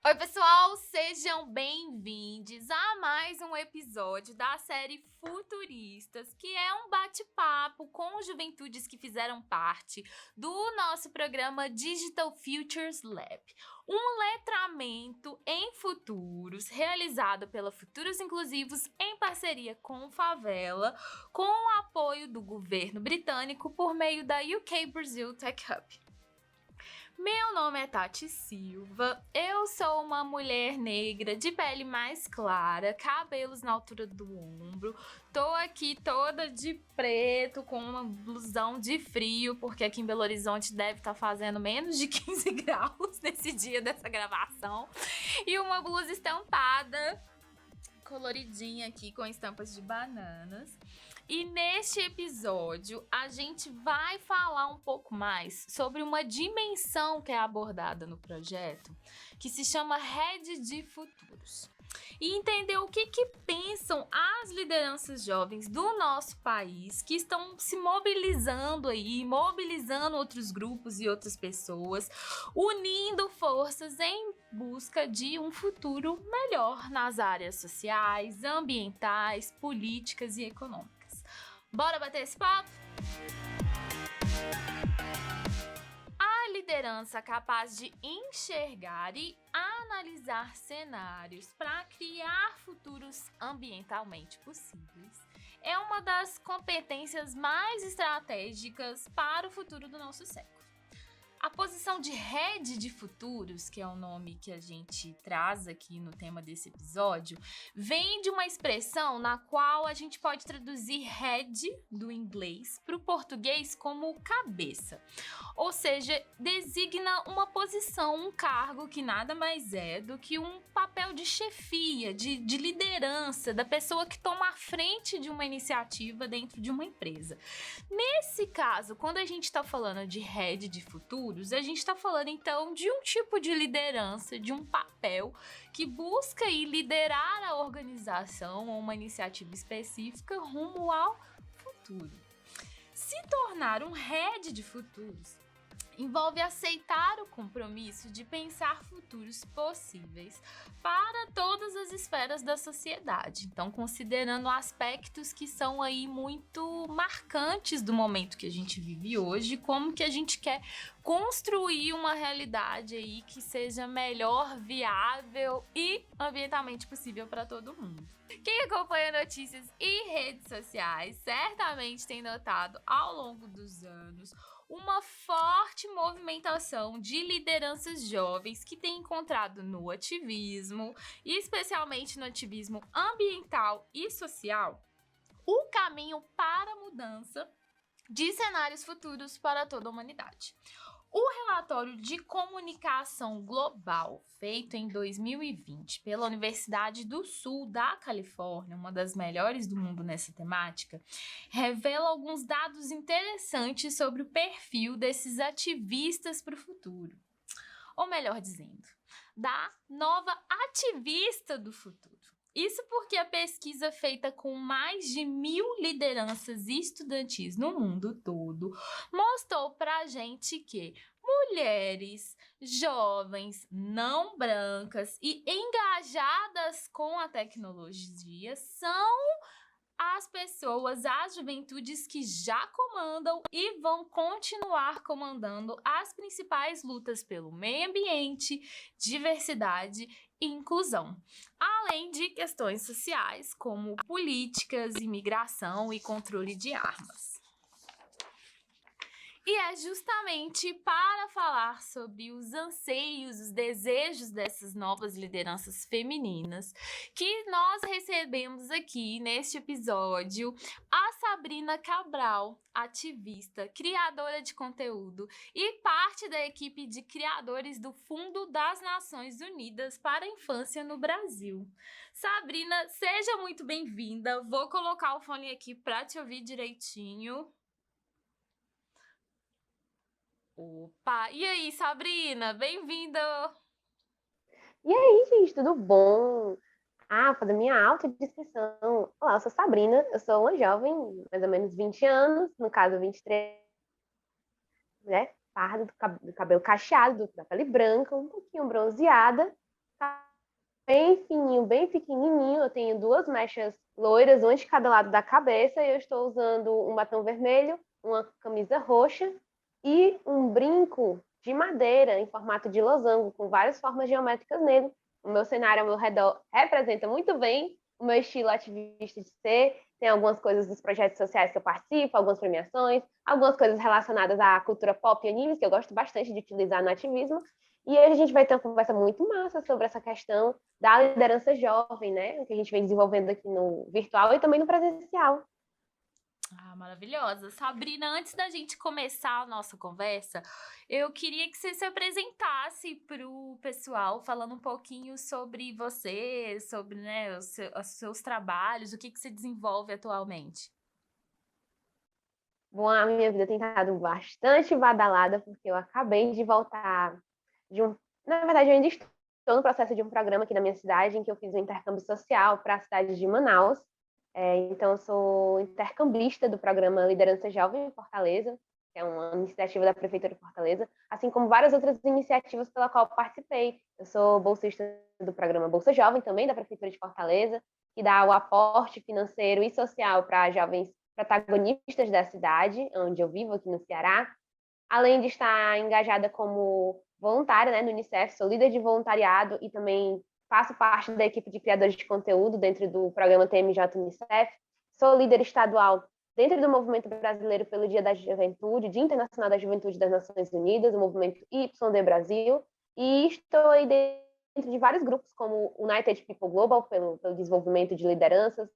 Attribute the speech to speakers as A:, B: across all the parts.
A: Oi, pessoal, sejam bem-vindos a mais um episódio da série Futuristas, que é um bate-papo com juventudes que fizeram parte do nosso programa Digital Futures Lab, um letramento em futuros realizado pela Futuros Inclusivos em parceria com Favela, com o apoio do governo britânico por meio da UK Brazil Tech Hub. Meu nome é Tati Silva, eu sou uma mulher negra de pele mais clara, cabelos na altura do ombro, tô aqui toda de preto com uma blusão de frio, porque aqui em Belo Horizonte deve estar fazendo menos de 15 graus nesse dia dessa gravação, e uma blusa estampada, coloridinha aqui com estampas de bananas. E neste episódio, a gente vai falar um pouco mais sobre uma dimensão que é abordada no projeto, que se chama Rede de Futuros. E entender o que pensam as lideranças jovens do nosso país, que estão se mobilizando aí, mobilizando outros grupos e outras pessoas, unindo forças em busca de um futuro melhor nas áreas sociais, ambientais, políticas e econômicas. Bora bater esse papo? A liderança capaz de enxergar e analisar cenários para criar futuros ambientalmente possíveis é uma das competências mais estratégicas para o futuro do nosso século. A posição de rede de futuros, que é o nome que a gente traz aqui no tema desse episódio, vem de uma expressão na qual a gente pode traduzir head do inglês para o português como cabeça. Ou seja, designa uma posição, um cargo que nada mais é do que um papel de chefia, de liderança, da pessoa que toma a frente de uma iniciativa dentro de uma empresa. Nesse caso, quando a gente está falando de head de futuros, a gente está falando então de um tipo de liderança, de um papel que busca aí liderar a organização ou uma iniciativa específica rumo ao futuro. Se tornar um head de futuros envolve aceitar o compromisso de pensar futuros possíveis para todas as esferas da sociedade. Então, considerando aspectos que são aí muito marcantes do momento que a gente vive hoje, como que a gente quer construir uma realidade aí que seja melhor, viável e ambientalmente possível para todo mundo. Quem acompanha notícias e redes sociais certamente tem notado ao longo dos anos uma forte movimentação de lideranças jovens que tem encontrado no ativismo, e especialmente no ativismo ambiental e social, o caminho para a mudança de cenários futuros para toda a humanidade. O relatório de comunicação global, feito em 2020 pela Universidade do Sul da Califórnia, uma das melhores do mundo nessa temática, revela alguns dados interessantes sobre o perfil desses ativistas para o futuro. Ou melhor dizendo, da nova ativista do futuro. Isso porque a pesquisa feita com mais de 1.000 lideranças estudantis no mundo todo mostrou pra gente que mulheres, jovens, não brancas e engajadas com a tecnologia são as pessoas, as juventudes que já comandam e vão continuar comandando as principais lutas pelo meio ambiente, diversidade e inclusão, além de questões sociais como políticas, imigração e controle de armas. E é justamente para falar sobre os anseios, os desejos dessas novas lideranças femininas que nós recebemos aqui neste episódio a Sabrina Cabral, ativista, criadora de conteúdo e parte da equipe de criadores do Fundo das Nações Unidas para a Infância no Brasil. Sabrina, seja muito bem-vinda. Vou colocar o fone aqui para te ouvir direitinho. Opa! E aí, Sabrina? Bem-vinda!
B: E aí, gente, tudo bom? Fazer minha autodescrição. Olá, eu sou Sabrina, eu sou uma jovem, mais ou menos 20 anos, no caso 23, né? Parda, do cabelo cacheado, da pele branca, um pouquinho bronzeada, bem fininho, bem pequenininho. Eu tenho duas mechas loiras, uma de cada lado da cabeça, e eu estou usando um batom vermelho, uma camisa roxa e um brinco de madeira em formato de losango, com várias formas geométricas nele. O meu cenário ao meu redor representa muito bem o meu estilo ativista de ser. Tem algumas coisas dos projetos sociais que eu participo, algumas premiações, algumas coisas relacionadas à cultura pop e animes, que eu gosto bastante de utilizar no ativismo. E aí a gente vai ter uma conversa muito massa sobre essa questão da liderança jovem, né? Que a gente vem desenvolvendo aqui no virtual e também no presencial.
A: Ah, maravilhosa. Sabrina, antes da gente começar a nossa conversa, eu queria que você se apresentasse para o pessoal, falando um pouquinho sobre você, sobre, né, os seus trabalhos, o que você desenvolve atualmente.
B: Bom, a minha vida tem estado bastante badalada, porque eu acabei de voltar de um. Na verdade, eu ainda estou no processo de um programa aqui na minha cidade, em que eu fiz um intercâmbio social para a cidade de Manaus. Então, eu sou intercambista do programa Liderança Jovem em Fortaleza, que é uma iniciativa da Prefeitura de Fortaleza, assim como várias outras iniciativas pela qual eu participei. Eu sou bolsista do programa Bolsa Jovem, também da Prefeitura de Fortaleza, que dá o aporte financeiro e social para jovens protagonistas da cidade, onde eu vivo, aqui no Ceará. Além de estar engajada como voluntária, né, no Unicef, sou líder de voluntariado e também faço parte da equipe de criadores de conteúdo dentro do programa TMJ Unicef. Sou líder estadual dentro do Movimento Brasileiro pelo Dia da Juventude, Dia Internacional da Juventude das Nações Unidas, o movimento YD Brasil, e estou aí dentro de vários grupos, como o United People Global, pelo desenvolvimento de lideranças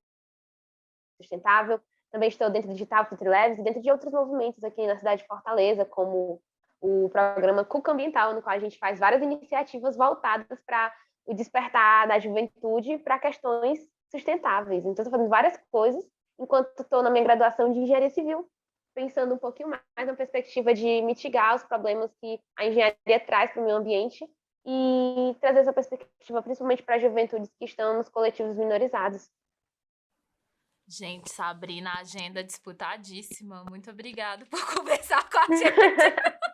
B: sustentável. Também estou dentro do Digital Future Labs e dentro de outros movimentos aqui na cidade de Fortaleza, como o programa Cuca Ambiental, no qual a gente faz várias iniciativas voltadas para o despertar da juventude para questões sustentáveis. Então, estou fazendo várias coisas enquanto estou na minha graduação de engenharia civil, pensando um pouquinho mais na perspectiva de mitigar os problemas que a engenharia traz para o meio ambiente e trazer essa perspectiva principalmente para as juventudes que estão nos coletivos minorizados.
A: Gente, Sabrina, agenda disputadíssima. Muito obrigada por conversar com a gente.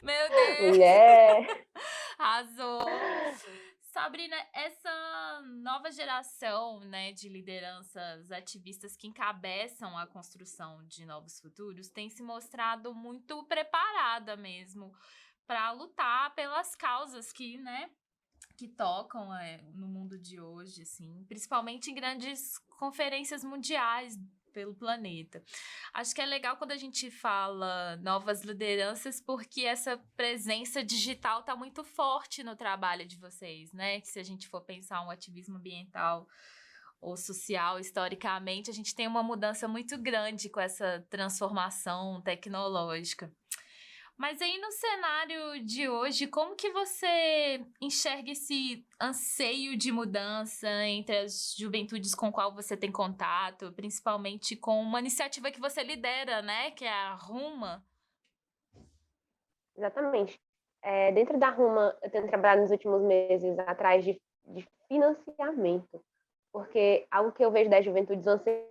A: Meu Deus,
B: Mulher!
A: arrasou. Sabrina, essa nova geração, né, de lideranças ativistas que encabeçam a construção de novos futuros tem se mostrado muito preparada mesmo para lutar pelas causas que, né, que tocam no mundo de hoje, assim, principalmente em grandes conferências mundiais pelo planeta. Acho que é legal quando a gente fala novas lideranças, porque essa presença digital está muito forte no trabalho de vocês, né? Que se a gente for pensar um ativismo ambiental ou social, historicamente, a gente tem uma mudança muito grande com essa transformação tecnológica. Mas aí no cenário de hoje, como que você enxerga esse anseio de mudança entre as juventudes com qual você tem contato, principalmente com uma iniciativa que você lidera, né, que é a Ruma?
B: Exatamente. Dentro da Ruma, eu tenho trabalhado nos últimos meses atrás de financiamento, porque algo que eu vejo das juventudes antes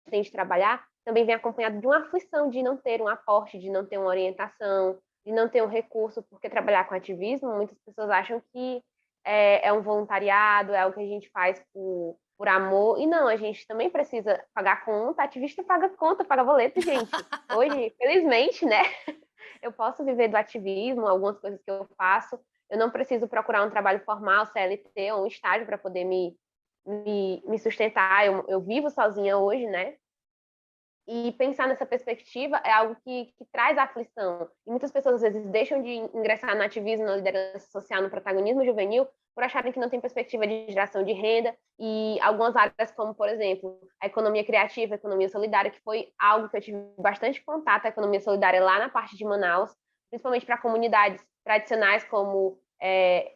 B: de trabalhar também vem acompanhado de uma aflição de não ter um aporte, de não ter uma orientação, de não ter um recurso, porque trabalhar com ativismo, muitas pessoas acham que é um voluntariado, é algo que a gente faz por amor, e não, a gente também precisa pagar conta, ativista paga conta, paga boleto, gente. Hoje, felizmente, né, eu posso viver do ativismo, algumas coisas que eu faço. Eu não preciso procurar um trabalho formal, CLT ou um estágio para poder me sustentar. Eu vivo sozinha hoje, né? E pensar nessa perspectiva é algo que traz aflição. E muitas pessoas, às vezes, deixam de ingressar no ativismo, na liderança social, no protagonismo juvenil, por acharem que não tem perspectiva de geração de renda. E algumas áreas, como, por exemplo, a economia criativa, a economia solidária, que foi algo que eu tive bastante contato, a economia solidária lá na parte de Manaus, principalmente para comunidades tradicionais como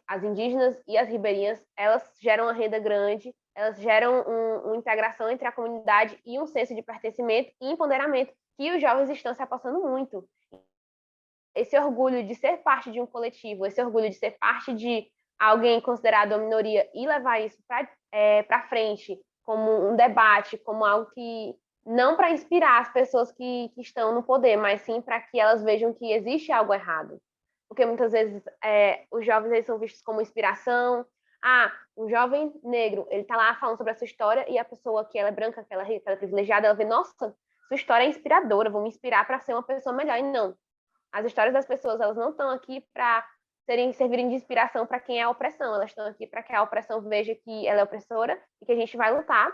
B: as indígenas e as ribeirinhas, elas geram uma renda grande, elas geram uma integração entre a comunidade e um senso de pertencimento e empoderamento que os jovens estão se apostando muito. Esse orgulho de ser parte de um coletivo, esse orgulho de ser parte de alguém considerado uma minoria e levar isso para frente como um debate, como algo que não para inspirar as pessoas que estão no poder, mas sim para que elas vejam que existe algo errado. porque muitas vezes os jovens eles são vistos como inspiração. Ah, um jovem negro, ele tá lá falando sobre a sua história e a pessoa que ela é branca, que ela é rica, que ela é privilegiada, ela vê, nossa, sua história é inspiradora, vou me inspirar para ser uma pessoa melhor. E não, as histórias das pessoas, elas não estão aqui para servirem de inspiração para quem é a opressão, elas estão aqui para que a opressão veja que ela é opressora e que a gente vai lutar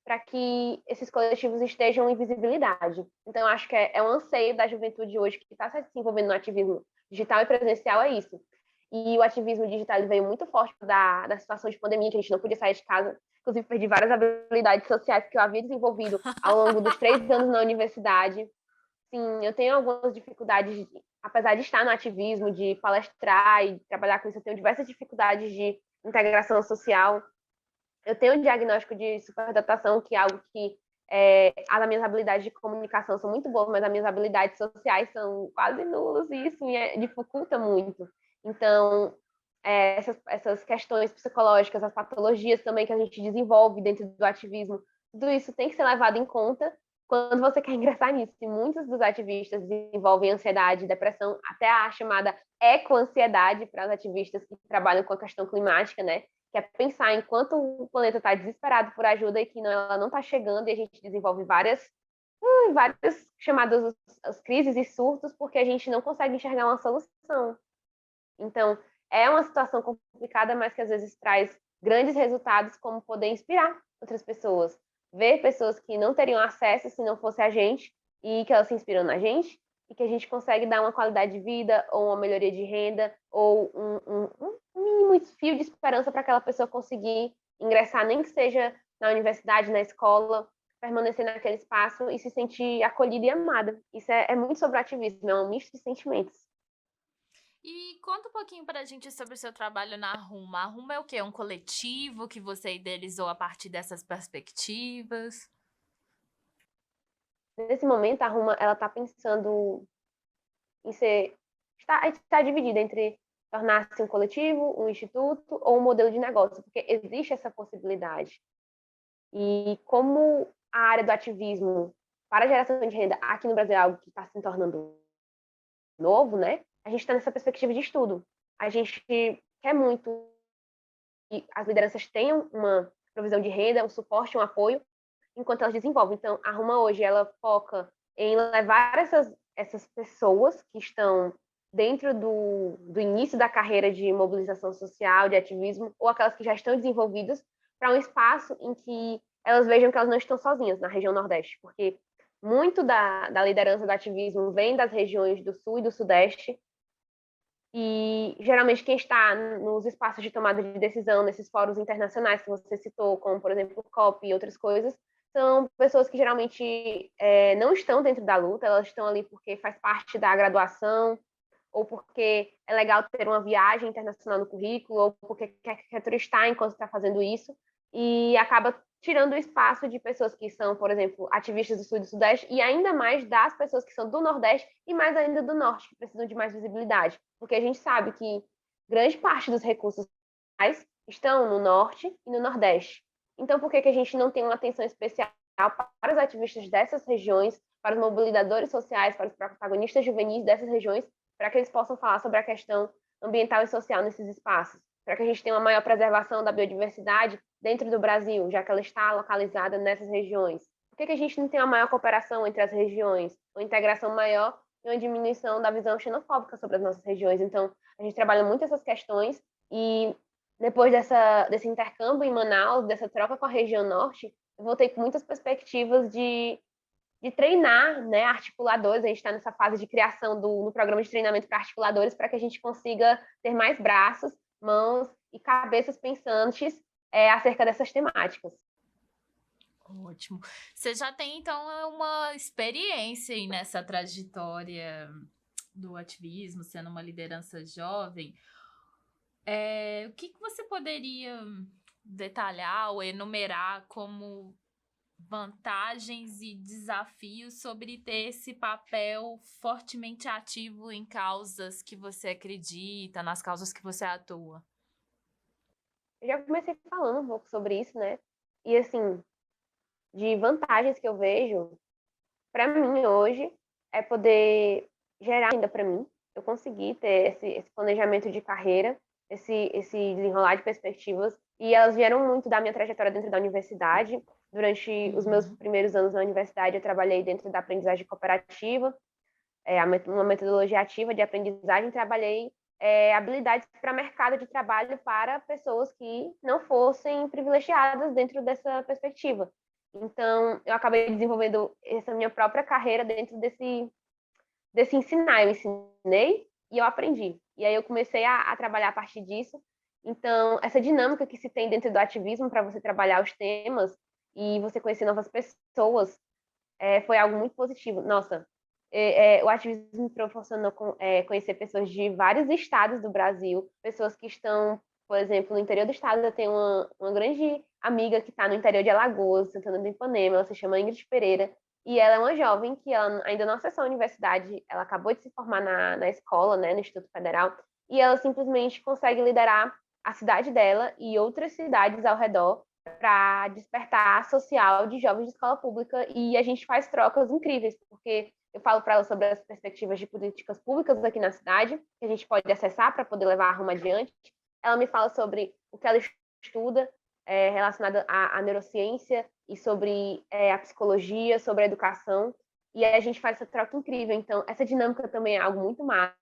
B: para que esses coletivos estejam em visibilidade. Então, acho que é um anseio da juventude hoje que está se envolvendo no ativismo digital e presencial, é isso. E o ativismo digital ele veio muito forte da situação de pandemia, que a gente não podia sair de casa. Inclusive, perdi várias habilidades sociais que eu havia desenvolvido ao longo dos 3 anos na universidade. Sim, eu tenho algumas dificuldades, apesar de estar no ativismo, de palestrar e trabalhar com isso, eu tenho diversas dificuldades de integração social. Eu tenho um diagnóstico de superdatação, que é algo que as minhas habilidades de comunicação são muito boas, mas as minhas habilidades sociais são quase nulas e isso me dificulta muito. Então, essas questões psicológicas, as patologias também que a gente desenvolve dentro do ativismo, tudo isso tem que ser levado em conta quando você quer ingressar nisso. E muitos dos ativistas desenvolvem ansiedade, depressão, até a chamada ecoansiedade para os ativistas que trabalham com a questão climática, né? Que é pensar enquanto o planeta está desesperado por ajuda e que ela não está chegando, e a gente desenvolve várias chamadas as crises e surtos porque a gente não consegue enxergar uma solução. Então, é uma situação complicada, mas que às vezes traz grandes resultados, como poder inspirar outras pessoas. Ver pessoas que não teriam acesso se não fosse a gente, e que elas se inspiram na gente, e que a gente consegue dar uma qualidade de vida, ou uma melhoria de renda, ou um mínimo fio de esperança para aquela pessoa conseguir ingressar, nem que seja na universidade, na escola, permanecer naquele espaço e se sentir acolhida e amada. Isso é muito sobre o ativismo, é um misto de sentimentos.
A: E conta um pouquinho pra gente sobre o seu trabalho na Arruma. A Arruma é o quê? Um coletivo que você idealizou a partir dessas perspectivas?
B: Nesse momento, a Ruma ela está pensando em está dividida entre tornar-se um coletivo, um instituto ou um modelo de negócio, porque existe essa possibilidade. E como a área do ativismo para a geração de renda aqui no Brasil é algo que está se tornando novo, né? A gente está nessa perspectiva de estudo. A gente quer muito que as lideranças tenham uma provisão de renda, um suporte, um apoio, enquanto elas desenvolvem. Então, a Ruma hoje, ela foca em levar essas pessoas que estão dentro do início da carreira de mobilização social, de ativismo, ou aquelas que já estão desenvolvidas, para um espaço em que elas vejam que elas não estão sozinhas na região Nordeste, porque muito da liderança do ativismo vem das regiões do Sul e do Sudeste, e geralmente quem está nos espaços de tomada de decisão, nesses fóruns internacionais que você citou, como por exemplo o COP e outras coisas, são pessoas que geralmente não estão dentro da luta, elas estão ali porque faz parte da graduação, ou porque é legal ter uma viagem internacional no currículo, ou porque quer turistar enquanto está fazendo isso, e acaba tirando o espaço de pessoas que são, por exemplo, ativistas do Sul e do Sudeste, e ainda mais das pessoas que são do Nordeste e mais ainda do Norte, que precisam de mais visibilidade. Porque a gente sabe que grande parte dos recursos estão no Norte e no Nordeste. Então, por que a gente não tem uma atenção especial para os ativistas dessas regiões, para os mobilizadores sociais, para os protagonistas juvenis dessas regiões, para que eles possam falar sobre a questão ambiental e social nesses espaços? Para que a gente tenha uma maior preservação da biodiversidade dentro do Brasil, já que ela está localizada nessas regiões? Por que a gente não tem uma maior cooperação entre as regiões, uma integração maior e uma diminuição da visão xenofóbica sobre as nossas regiões? Então, a gente trabalha muito essas questões e depois desse intercâmbio em Manaus, dessa troca com a região norte, eu voltei com muitas perspectivas de treinar, né, articuladores. A gente está nessa fase de criação no programa de treinamento para articuladores, para que a gente consiga ter mais braços, mãos e cabeças pensantes acerca dessas temáticas.
A: Ótimo. Você já tem, então, uma experiência aí nessa trajetória do ativismo, sendo uma liderança jovem. O que você poderia detalhar ou enumerar como vantagens e desafios sobre ter esse papel fortemente ativo em causas que você acredita, nas causas que você atua?
B: Eu já comecei falando um pouco sobre isso, né? E assim, de vantagens que eu vejo, para mim hoje, é poder gerar renda para mim, eu consegui ter esse planejamento de carreira, esse desenrolar de perspectivas, e elas vieram muito da minha trajetória dentro da universidade. Durante os meus primeiros anos na universidade, eu trabalhei dentro da aprendizagem cooperativa, uma metodologia ativa de aprendizagem, trabalhei habilidades para mercado de trabalho para pessoas que não fossem privilegiadas dentro dessa perspectiva. Então, eu acabei desenvolvendo essa minha própria carreira dentro desse ensinar. Eu ensinei e eu aprendi. E aí eu comecei a trabalhar a partir disso. Então, essa dinâmica que se tem dentro do ativismo para você trabalhar os temas e você conhecer novas pessoas foi algo muito positivo. Nossa, o ativismo me proporcionou conhecer pessoas de vários estados do Brasil, pessoas que estão, por exemplo, no interior do estado. Eu tenho uma grande amiga que está no interior de Alagoas, Santana do Ipanema, ela se chama Ingrid Pereira, e ela é uma jovem que ela ainda não acessou a universidade, ela acabou de se formar na escola, né, no Instituto Federal, e ela simplesmente consegue liderar a cidade dela e outras cidades ao redor para despertar social de jovens de escola pública, e a gente faz trocas incríveis, porque eu falo para ela sobre as perspectivas de políticas públicas aqui na cidade, que a gente pode acessar para poder levar a Roma adiante. Ela me fala sobre o que ela estuda relacionado à neurociência e sobre a psicologia, sobre a educação, e aí a gente faz essa troca incrível. Então, essa dinâmica também é algo muito massa.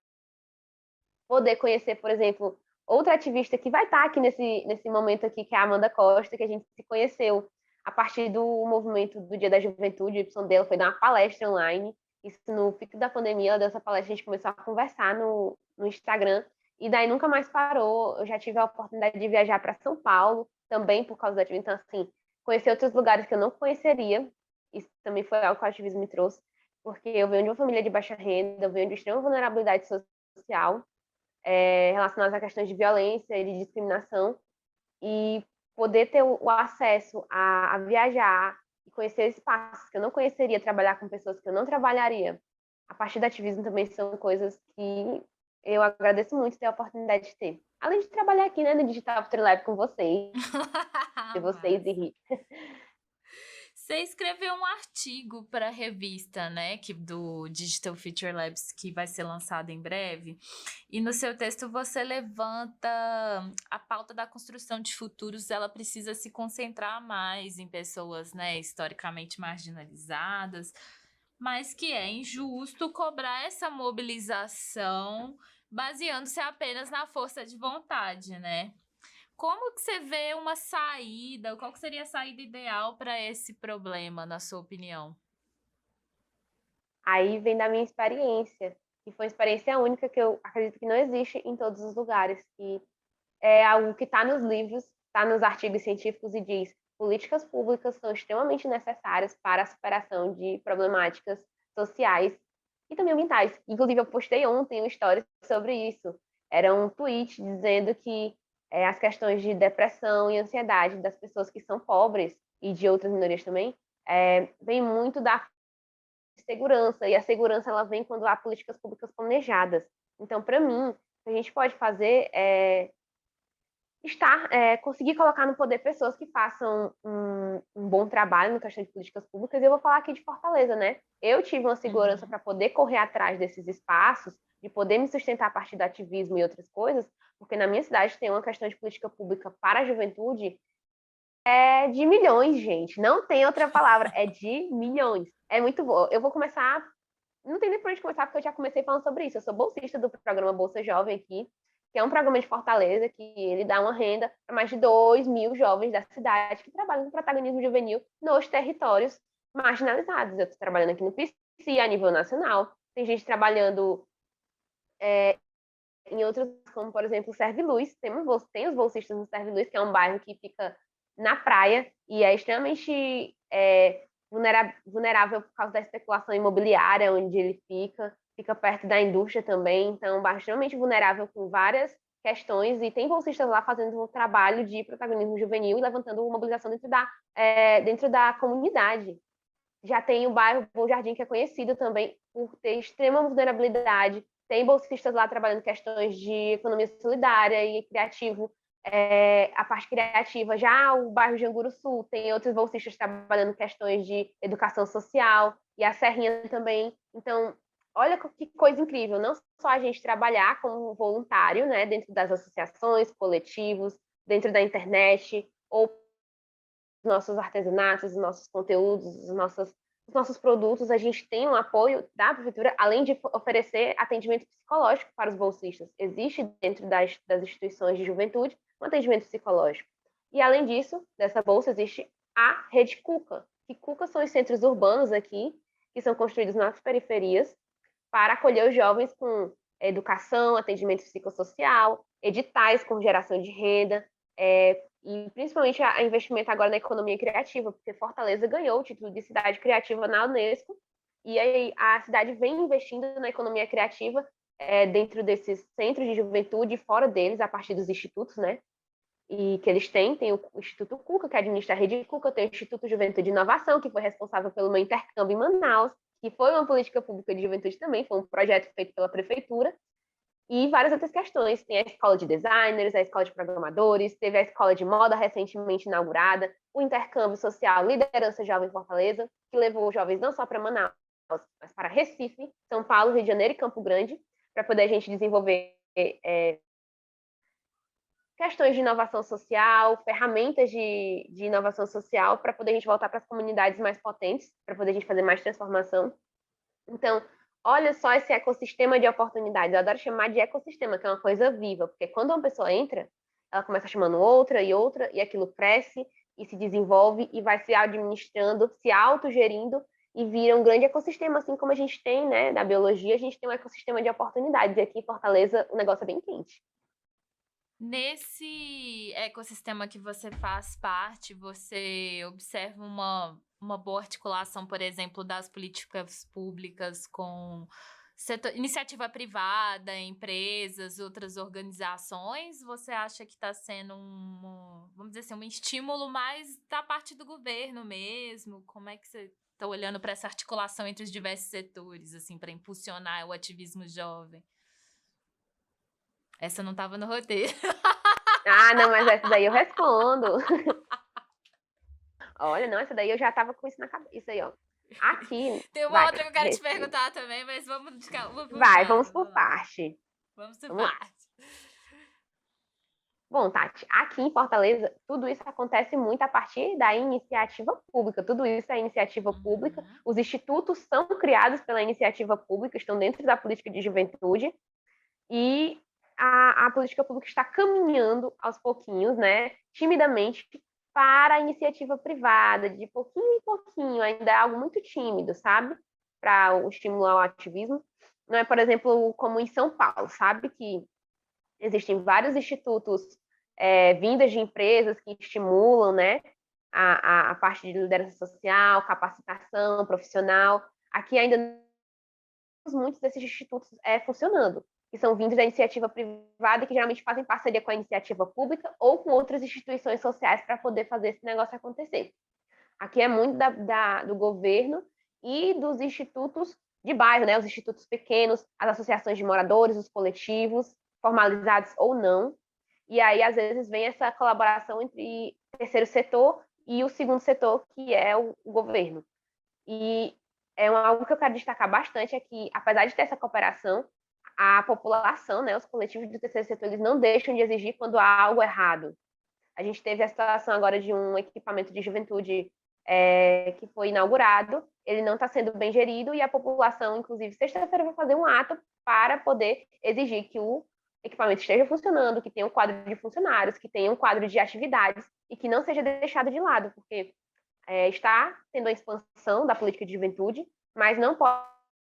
B: Poder conhecer, por exemplo, outra ativista que vai estar aqui nesse momento aqui, que é a Amanda Costa, que a gente se conheceu a partir do movimento do Dia da Juventude. O Y dela foi dar uma palestra online, isso no pico da pandemia. Ela deu essa palestra, a gente começou a conversar no Instagram, e daí nunca mais parou. Eu já tive a oportunidade de viajar para São Paulo, também por causa do ativismo. Então, assim, conhecer outros lugares que eu não conheceria, isso também foi algo que o ativismo me trouxe, porque eu venho de uma família de baixa renda, eu venho de extrema vulnerabilidade social, relacionadas a questões de violência e de discriminação, e poder ter o acesso a viajar e conhecer espaços que eu não conheceria, trabalhar com pessoas que eu não trabalharia, a partir do ativismo, também são coisas que eu agradeço muito ter a oportunidade de ter. Além de trabalhar aqui, né, no Digital Future Lab com vocês,
A: Mas
B: e Ri.
A: você escreveu um artigo para a revista, né, do Digital Future Labs, que vai ser lançado em breve. E no seu texto você levanta a pauta da construção de futuros. Ela precisa se concentrar mais em pessoas, né, historicamente marginalizadas, mas que é injusto cobrar essa mobilização baseando-se apenas na força de vontade, né? Como que você vê uma saída? Qual que seria a saída ideal para esse problema, na sua opinião?
B: Aí vem da minha experiência, que foi uma experiência única, que eu acredito que não existe em todos os lugares, que é algo que está nos livros, está nos artigos científicos, e diz: políticas públicas são extremamente necessárias para a superação de problemáticas sociais e também ambientais. Inclusive, eu postei ontem uma história sobre isso. Era um tweet dizendo que as questões de depressão e ansiedade das pessoas que são pobres e de outras minorias também vem muito da segurança, e a segurança ela vem quando há políticas públicas planejadas. Então, para mim, o que a gente pode fazer conseguir colocar no poder pessoas que façam um bom trabalho no questão de políticas públicas. E eu vou falar aqui de Fortaleza, né? Eu tive uma segurança para poder correr atrás desses espaços, de poder me sustentar a partir do ativismo e outras coisas, porque na minha cidade tem uma questão de política pública para a juventude de milhões, gente. Não tem outra palavra, é de milhões. É muito bom. Eu vou começar. Não tem nem por onde começar, porque eu já comecei falando sobre isso. Eu sou bolsista do programa Bolsa Jovem aqui, que é um programa de Fortaleza, que ele dá uma renda para mais de 2.000 jovens da cidade que trabalham no protagonismo juvenil nos territórios marginalizados. Eu estou trabalhando aqui no PC a nível nacional. Tem gente trabalhando em outros, como por exemplo, Serve Luz. Tem os bolsistas no Serve Luz, que é um bairro que fica na praia e é extremamente vulnerável por causa da especulação imobiliária onde ele fica perto da indústria também. Então, um bairro extremamente vulnerável com várias questões, e tem bolsistas lá fazendo um trabalho de protagonismo juvenil e levantando mobilização dentro da comunidade. Já tem o bairro Bom Jardim, que é conhecido também por ter extrema vulnerabilidade. Tem bolsistas lá trabalhando questões de economia solidária e criativo, a parte criativa. Já o bairro de Anguru Sul tem outros bolsistas trabalhando questões de educação social, e a Serrinha também. Então, olha que coisa incrível, não só a gente trabalhar como voluntário, né, dentro das associações, coletivos, dentro da internet, ou nossos artesanatos, os nossos conteúdos, os nossos produtos, a gente tem um apoio da prefeitura, além de oferecer atendimento psicológico para os bolsistas. Existe dentro das instituições de juventude um atendimento psicológico. E além disso, dessa bolsa existe a Rede Cuca, que Cuca são os centros urbanos aqui, que são construídos nas periferias, para acolher os jovens com educação, atendimento psicossocial, editais com geração de renda, e principalmente a investimento agora na economia criativa, porque Fortaleza ganhou o título de cidade criativa na Unesco, e aí a cidade vem investindo na economia criativa dentro desses centros de juventude e fora deles, a partir dos institutos, né? E que eles têm, tem o Instituto Cuca, que administra a Rede Cuca, tem o Instituto Juventude de Inovação, que foi responsável pelo meu intercâmbio em Manaus, que foi uma política pública de juventude também, foi um projeto feito pela prefeitura, e várias outras questões. Tem a escola de designers, a escola de programadores, teve a escola de moda recentemente inaugurada, o intercâmbio social Liderança Jovem Fortaleza, que levou os jovens não só para Manaus, mas para Recife, São Paulo, Rio de Janeiro e Campo Grande, para poder a gente desenvolver questões de inovação social, ferramentas de inovação social, para poder a gente voltar para as comunidades mais potentes, para poder a gente fazer mais transformação. Então, olha só esse ecossistema de oportunidades. Eu adoro chamar de ecossistema, que é uma coisa viva, porque quando uma pessoa entra, ela começa chamando outra, e aquilo cresce e se desenvolve e vai se administrando, se autogerindo e vira um grande ecossistema, assim como a gente tem, né, na biologia, a gente tem um ecossistema de oportunidades. E aqui em Fortaleza o negócio é bem quente.
A: Nesse ecossistema que você faz parte, você observa uma boa articulação, por exemplo, das políticas públicas com iniciativa privada, empresas, outras organizações? Você acha que está sendo vamos dizer assim, um estímulo mais da parte do governo mesmo? Como é que você está olhando para essa articulação entre os diversos setores, assim, para impulsionar o ativismo jovem? Essa não estava no roteiro.
B: Ah, não, mas essa daí eu respondo. Olha, não, essa daí eu já tava com isso na cabeça. Isso aí, ó. Aqui,
A: Tem uma
B: vai,
A: outra que eu quero te perguntar também, mas vamos de uma por
B: vai,
A: vez.
B: vamos
A: Vamos
B: por
A: lá.
B: parte.
A: Vamos por
B: Vamos lá.
A: parte.
B: Bom, Tati, aqui em Fortaleza, tudo isso acontece muito a partir da iniciativa pública. Tudo isso é iniciativa pública.
A: Uhum.
B: Os institutos são criados pela iniciativa pública, estão dentro da política de juventude. E a política pública está caminhando aos pouquinhos, né, timidamente, para a iniciativa privada, de pouquinho em pouquinho. Ainda é algo muito tímido, sabe? Para o estimular o ativismo. Não é, por exemplo, como em São Paulo, sabe? Que existem vários institutos vindas de empresas que estimulam, né, a parte de liderança social, capacitação profissional. Aqui ainda muitos desses institutos funcionando, que são vindos da iniciativa privada e que geralmente fazem parceria com a iniciativa pública ou com outras instituições sociais para poder fazer esse negócio acontecer. Aqui é muito do governo e dos institutos de bairro, né? Os institutos pequenos, as associações de moradores, os coletivos, formalizados ou não. E aí, às vezes, vem essa colaboração entre o terceiro setor e o segundo setor, que é o governo. E algo que eu quero destacar bastante é que, apesar de ter essa cooperação, a população, né, os coletivos do terceiro setor, eles não deixam de exigir quando há algo errado. A gente teve a situação agora de um equipamento de juventude que foi inaugurado, ele não está sendo bem gerido e a população, inclusive, sexta-feira vai fazer um ato para poder exigir que o equipamento esteja funcionando, que tenha um quadro de funcionários, que tenha um quadro de atividades e que não seja deixado de lado, porque está tendo a expansão da política de juventude, mas não pode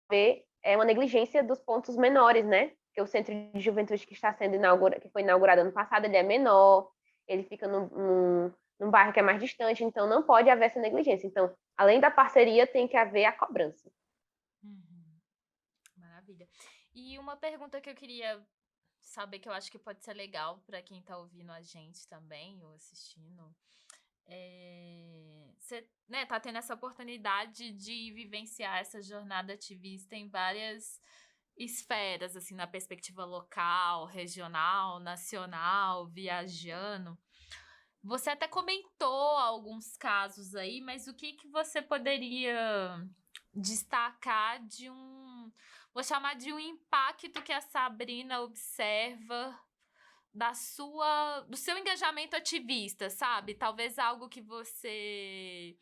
B: haver uma negligência dos pontos menores, né? Porque o centro de juventude que está sendo que foi inaugurado ano passado, ele é menor, ele fica num bairro que é mais distante, então não pode haver essa negligência. Então, além da parceria, tem que haver a cobrança.
A: Uhum. Maravilha. E uma pergunta que eu queria saber, que eu acho que pode ser legal para quem está ouvindo a gente também, ou assistindo. Você, né, tá tendo essa oportunidade de vivenciar essa jornada ativista em várias esferas, assim, na perspectiva local, regional, nacional, viajando. Você até comentou alguns casos aí, mas o que você poderia destacar de vou chamar de um impacto que a Sabrina observa do seu engajamento ativista, sabe? Talvez algo que você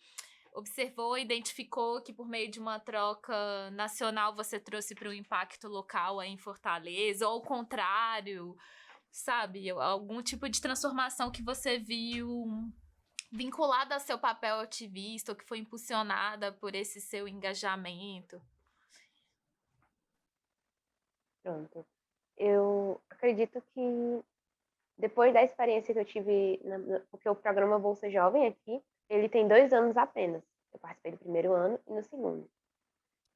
A: observou, identificou que por meio de uma troca nacional você trouxe para um impacto local aí em Fortaleza, ou ao contrário, sabe? Algum tipo de transformação que você viu vinculada ao seu papel ativista, ou que foi impulsionada por esse seu engajamento.
B: Pronto. Eu acredito que depois da experiência que eu tive, porque o programa Bolsa Jovem aqui, ele tem 2 anos apenas. Eu participei do primeiro ano e no segundo.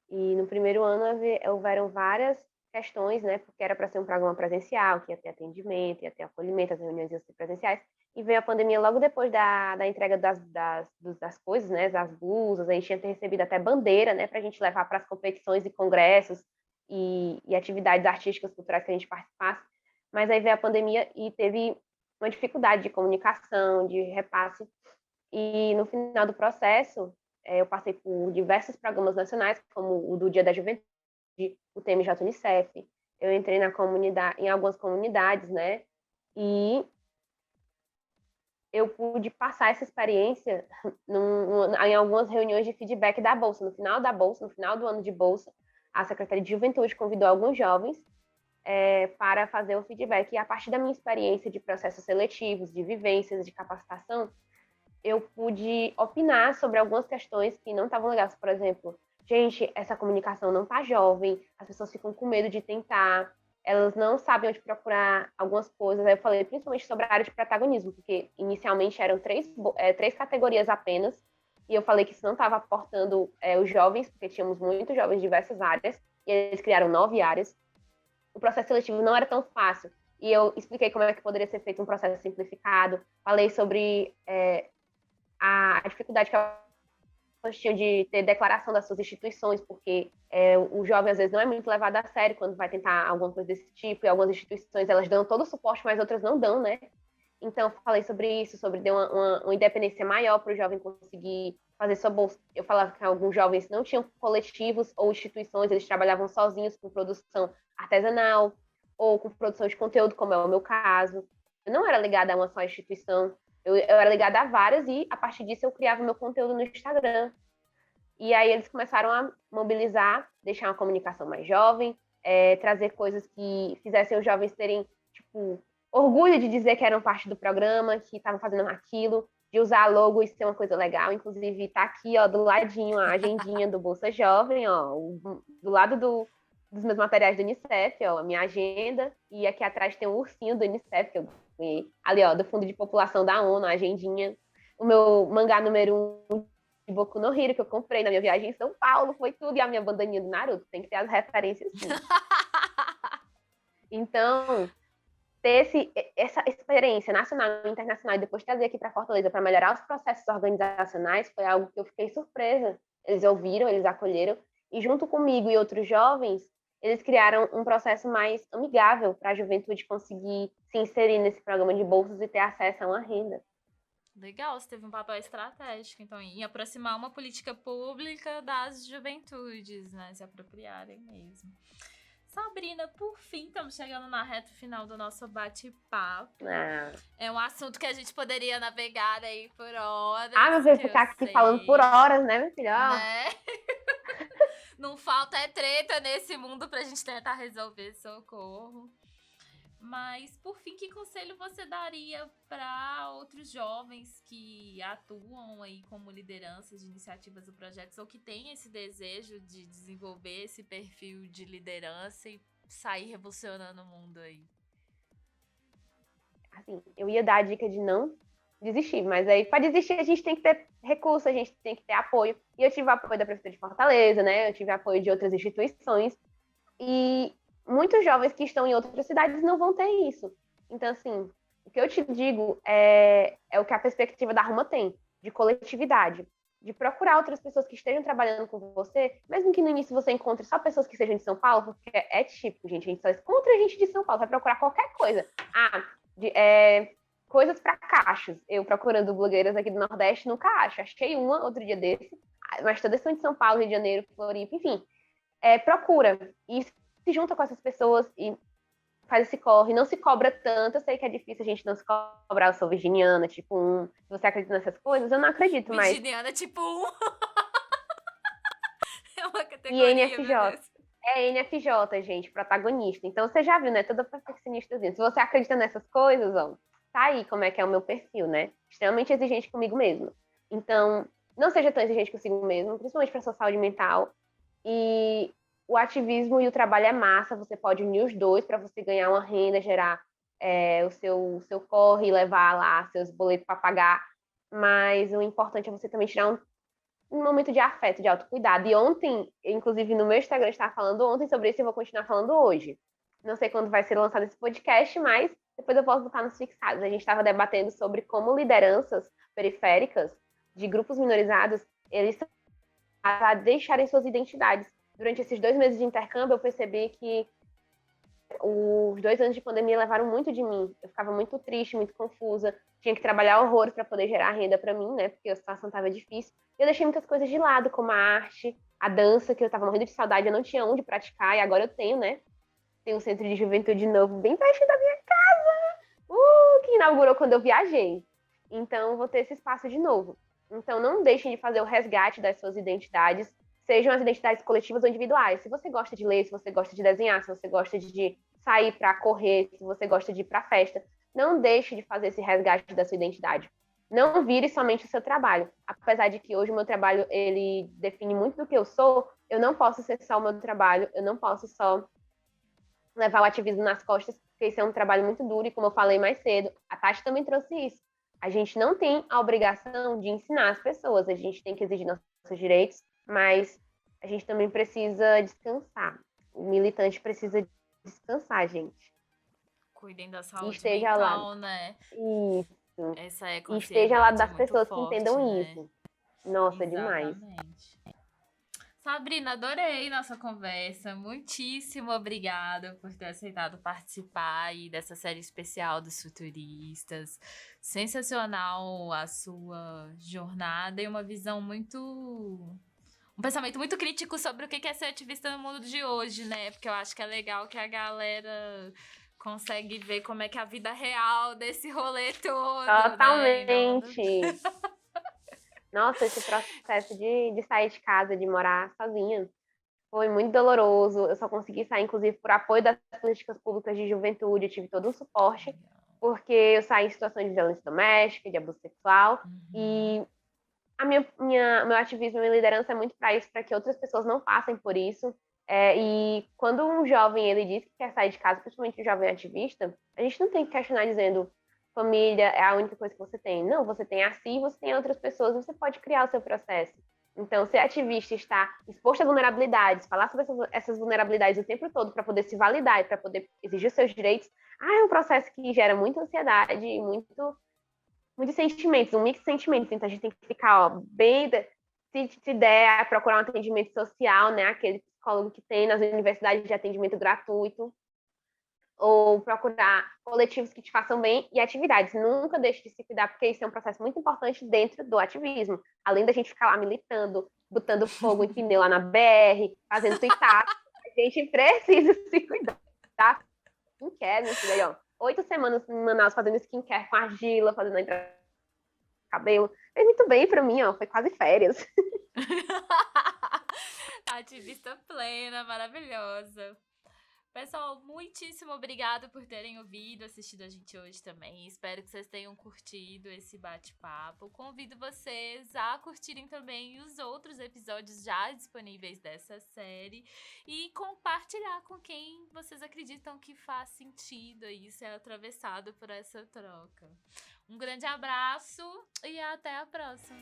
B: E no primeiro ano houveram várias questões, né? Porque era para ser um programa presencial, que ia ter atendimento, ia ter acolhimento, as reuniões iam ser presenciais. E veio a pandemia logo depois da entrega das coisas, né? Das blusas, a gente tinha recebido até bandeira, né? Para a gente levar para as competições e congressos e atividades artísticas culturais que a gente participasse. Mas aí veio a pandemia e teve uma dificuldade de comunicação, de repasse. E no final do processo, eu passei por diversos programas nacionais, como o do Dia da Juventude, o TMJ Unicef. Eu entrei em algumas comunidades, né? E eu pude passar essa experiência em algumas reuniões de feedback da Bolsa. No final da Bolsa, no final do ano de Bolsa, a Secretaria de Juventude convidou alguns jovens para fazer o feedback. E a partir da minha experiência de processos seletivos, de vivências, de capacitação, eu pude opinar sobre algumas questões que não estavam legais. Por exemplo, gente, essa comunicação não está jovem, as pessoas ficam com medo de tentar, elas não sabem onde procurar algumas coisas. Aí eu falei principalmente sobre a área de protagonismo, porque inicialmente eram três categorias apenas, e eu falei que isso não estava aportando os jovens, porque tínhamos muitos jovens de diversas áreas, e eles criaram 9 áreas. O processo seletivo não era tão fácil, e eu expliquei como é que poderia ser feito um processo simplificado, falei sobre a dificuldade que elas tinham de ter declaração das suas instituições, porque o jovem às vezes não é muito levado a sério quando vai tentar alguma coisa desse tipo, e algumas instituições elas dão todo o suporte, mas outras não dão, né? Então, falei sobre isso, sobre dar uma independência maior para o jovem conseguir fazer sua bolsa. Eu falava que alguns jovens não tinham coletivos ou instituições, eles trabalhavam sozinhos com produção artesanal ou com produção de conteúdo, como é o meu caso. Eu não era ligada a uma só instituição, eu era ligada a várias e, a partir disso, eu criava meu conteúdo no Instagram. E aí eles começaram a mobilizar, deixar uma comunicação mais jovem, trazer coisas que fizessem os jovens terem, tipo, orgulho de dizer que eram parte do programa, que estavam fazendo aquilo, de usar a logo e ser uma coisa legal. Inclusive, tá aqui, ó, do ladinho, a agendinha do Bolsa Jovem, ó, do lado dos meus materiais do Unicef, ó, a minha agenda. E aqui atrás tem um ursinho do Unicef, que eu ganhei. Ali, ó, do Fundo de População da ONU, a agendinha. O meu mangá número 1 de Boku no Hero, que eu comprei na minha viagem em São Paulo, foi tudo. E a minha bandaninha do Naruto, tem que ter as referências, sim. Então, ter essa experiência nacional e internacional e depois trazer aqui para Fortaleza para melhorar os processos organizacionais foi algo que eu fiquei surpresa. Eles ouviram, eles acolheram e junto comigo e outros jovens, eles criaram um processo mais amigável para a juventude conseguir se inserir nesse programa de bolsas e ter acesso a uma renda.
A: Legal, você teve um papel estratégico, então, em aproximar uma política pública das juventudes, né? Se apropriarem mesmo. Sabrina, por fim, estamos chegando na reta final do nosso bate-papo. É um assunto que a gente poderia navegar aí por horas.
B: Mas vai ficar aqui falando por horas, né, meu filho?
A: Né? Não falta treta nesse mundo pra gente tentar resolver, socorro. Mas, por fim, que conselho você daria para outros jovens que atuam aí como lideranças de iniciativas ou projetos ou que têm esse desejo de desenvolver esse perfil de liderança e sair revolucionando o mundo aí?
B: Assim, eu ia dar a dica de não desistir, mas aí para desistir a gente tem que ter recurso, a gente tem que ter apoio. E eu tive apoio da Prefeitura de Fortaleza, né? Eu tive apoio de outras instituições. E muitos jovens que estão em outras cidades não vão ter isso. Então, assim, o que eu te digo é o que a perspectiva da Ruma tem, de coletividade, de procurar outras pessoas que estejam trabalhando com você, mesmo que no início você encontre só pessoas que sejam de São Paulo, porque é típico, gente, a gente só encontra gente de São Paulo, vai procurar qualquer coisa. Coisas para cachos. Eu procurando blogueiras aqui do Nordeste, nunca acho. Achei uma outro dia desse, mas todas são de São Paulo, Rio de Janeiro, Floripa, enfim. procura e se junta com essas pessoas e faz esse corre, não se cobra tanto. Eu sei que é difícil a gente não se cobrar. Eu sou virginiana, tipo 1. Se você acredita nessas coisas, eu não acredito, mas...
A: Virginiana tipo 1. É uma
B: E
A: categoria, meu
B: NFJ.
A: Deus.
B: É NFJ, gente, protagonista. Então você já viu, né? Toda perfeccionistazinha. Se você acredita nessas coisas, ó, tá aí como é que é o meu perfil, né? Extremamente exigente comigo mesmo. Então, não seja tão exigente consigo mesmo, principalmente para sua saúde mental. E o ativismo e o trabalho é massa, você pode unir os dois para você ganhar uma renda, gerar o seu corre, levar lá seus boletos para pagar. Mas o importante é você também tirar um momento de afeto, de autocuidado. E ontem, inclusive no meu Instagram, eu estava falando ontem sobre isso e eu vou continuar falando hoje. Não sei quando vai ser lançado esse podcast, mas depois eu posso botar nos fixados. A gente estava debatendo sobre como lideranças periféricas de grupos minorizados, eles a deixarem suas identidades. Durante esses 2 meses de intercâmbio, eu percebi que os 2 anos de pandemia levaram muito de mim. Eu ficava muito triste, muito confusa. Tinha que trabalhar horrores para poder gerar renda para mim, né? Porque a situação estava difícil. Eu deixei muitas coisas de lado, como a arte, a dança, que eu estava morrendo de saudade, eu não tinha onde praticar, e agora eu tenho, né? Tem um centro de juventude novo bem perto da minha casa, que inaugurou quando eu viajei. Então, eu vou ter esse espaço de novo. Então, não deixem de fazer o resgate das suas identidades, sejam as identidades coletivas ou individuais. Se você gosta de ler, se você gosta de desenhar, se você gosta de sair para correr, se você gosta de ir para festa, não deixe de fazer esse resgate da sua identidade. Não vire somente o seu trabalho. Apesar de que hoje o meu trabalho, ele define muito do que eu sou, eu não posso ser só o meu trabalho, eu não posso só levar o ativismo nas costas, porque isso é um trabalho muito duro, e como eu falei mais cedo, a Tati também trouxe isso. A gente não tem a obrigação de ensinar as pessoas, a gente tem que exigir nossos direitos, mas a gente também precisa descansar. O militante precisa descansar, gente.
A: Cuidem da
B: E
A: saúde
B: esteja lá.
A: mental, né?
B: Isso.
A: Essa
B: E esteja ao lado
A: eco-ansiedade é
B: das
A: muito
B: pessoas que
A: forte,
B: entendam
A: né?
B: isso. Nossa, demais.
A: Exatamente. Sabrina, adorei nossa conversa. Muitíssimo obrigada por ter aceitado participar aí dessa série especial dos futuristas. Sensacional a sua jornada e uma visão muito... Um pensamento muito crítico sobre o que é ser ativista no mundo de hoje, né? Porque eu acho que é legal que a galera consegue ver como é que é a vida real desse rolê todo, né? E não...
B: Totalmente. Nossa, esse processo de sair de casa, de morar sozinha, foi muito doloroso. Eu só consegui sair, inclusive, por apoio das políticas públicas de juventude. Eu tive todo um suporte, porque eu saí em situação de violência doméstica, de abuso sexual. E meu ativismo e minha liderança é muito para isso, para que outras pessoas não passem por isso. E quando um jovem ele diz que quer sair de casa, principalmente um jovem ativista, a gente não tem que questionar dizendo família é a única coisa que você tem. Não, você tem a si, você tem outras pessoas, você pode criar o seu processo. Então, ser ativista, estar exposto a vulnerabilidades, falar sobre essas vulnerabilidades o tempo todo para poder se validar e para poder exigir os seus direitos, é um processo que gera muita ansiedade e muitos sentimentos, um mix de sentimentos. Então, a gente tem que ficar bem... Se der, procurar um atendimento social, né? Aquele psicólogo que tem nas universidades de atendimento gratuito, ou procurar coletivos que te façam bem e atividades. Nunca deixe de se cuidar, porque isso é um processo muito importante dentro do ativismo. Além da gente ficar lá militando, botando fogo em pneu lá na BR, fazendo tuitar, a gente precisa se cuidar. Tá? Skincare, minha filha, aí, ó. 8 semanas em Manaus fazendo skincare com argila, fazendo a entrada do cabelo. Fez muito bem pra mim, ó. Foi quase férias.
A: Ativista plena, maravilhosa. Pessoal, muitíssimo obrigada por terem ouvido, assistido a gente hoje também. Espero que vocês tenham curtido esse bate-papo. Convido vocês a curtirem também os outros episódios já disponíveis dessa série e compartilhar com quem vocês acreditam que faz sentido aí ser atravessado por essa troca. Um grande abraço e até a próxima!